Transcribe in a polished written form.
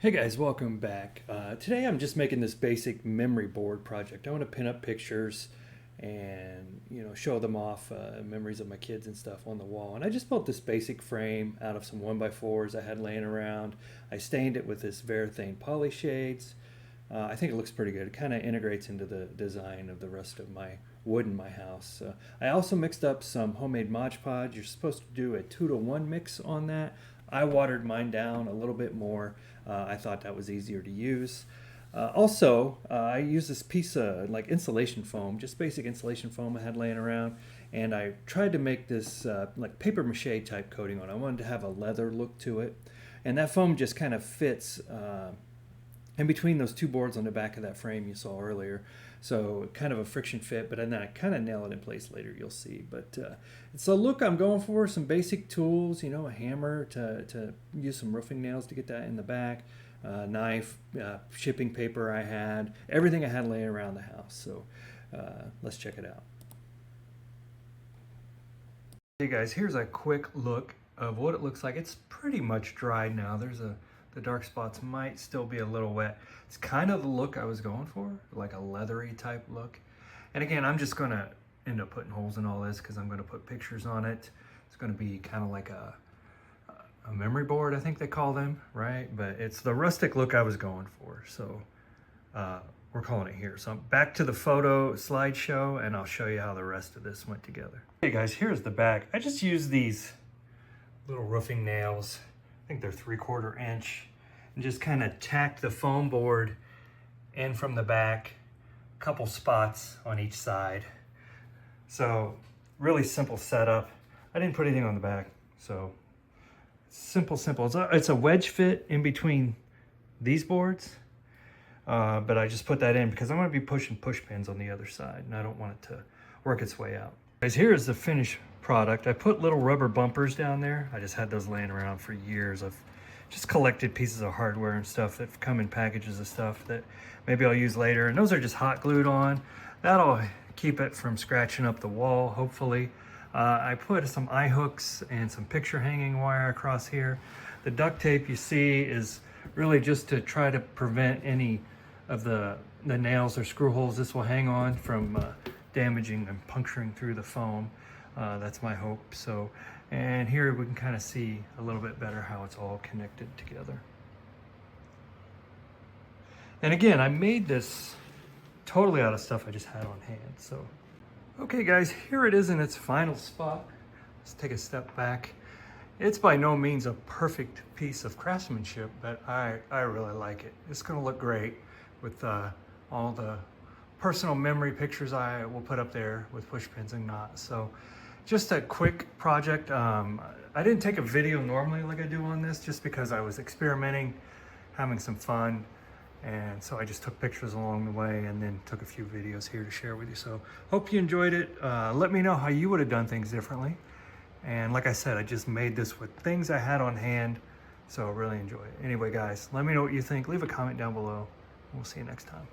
Hey guys, welcome back. Today I'm just making this basic memory board project. I want to pin up pictures and show them off, memories of my kids and stuff on the wall. And I just built this basic frame out of some 1x4s I had laying around. I stained it with this Varathane poly shades. I think it looks pretty good. It kind of integrates into the design of the rest of my wood in my house. I also mixed up some homemade Mod Podge. You're supposed to do a 2-to-1 mix on that. I watered mine down a little bit more. I thought that was easier to use. I used this piece of like insulation foam, just basic insulation foam I had laying around, and I tried to make this like paper mache type coating on it. I wanted to have a leather look to it, and that foam just kind of fits in between those two boards on the back of that frame you saw earlier. So kind of a friction fit, but then I kind of nail it in place later, you'll see. But it's a look I'm going for, some basic tools, a hammer to use some roofing nails to get that in the back, knife, shipping paper I had, everything I had laying around the house. So let's check it out. Hey guys, here's a quick look of what it looks like. It's pretty much dried now. The dark spots might still be a little wet. It's kind of the look I was going for, like a leathery type look. And again, I'm just gonna end up putting holes in all this because I'm gonna put pictures on it. It's gonna be kind of like a memory board, I think they call them, right? But it's the rustic look I was going for. So we're calling it here. So I'm back to the photo slideshow and I'll show you how the rest of this went together. Hey guys, here's the back. I just used these little roofing nails. I think they're 3/4 inch, and just kind of tacked the foam board in from the back, a couple spots on each side. So really simple setup. I didn't put anything on the back, so simple. It's a wedge fit in between these boards, but I just put that in because I'm going to be pushing push pins on the other side, and I don't want it to work its way out. Guys, here is the finished product. I put little rubber bumpers down there. I just had those laying around for years. I've just collected pieces of hardware and stuff that come in packages of stuff that maybe I'll use later. And those are just hot glued on. That'll keep it from scratching up the wall, hopefully. I put some eye hooks and some picture hanging wire across here. The duct tape you see is really just to try to prevent any of the nails or screw holes this will hang on from damaging and puncturing through the foam. That's my hope. So, and here we can kind of see a little bit better how it's all connected together. And again, I made this totally out of stuff I just had on hand. So, okay guys, here it is in its final spot. Let's take a step back. It's by no means a perfect piece of craftsmanship, but I really like it. It's gonna look great with all the personal memory pictures I will put up there with push pins and knots. So just a quick project. I didn't take a video normally like I do on this just because I was experimenting, having some fun. And so I just took pictures along the way and then took a few videos here to share with you. So hope you enjoyed it. Let me know how you would have done things differently. And like I said, I just made this with things I had on hand. So really enjoy it. Anyway, guys, let me know what you think. Leave a comment down below. We'll see you next time.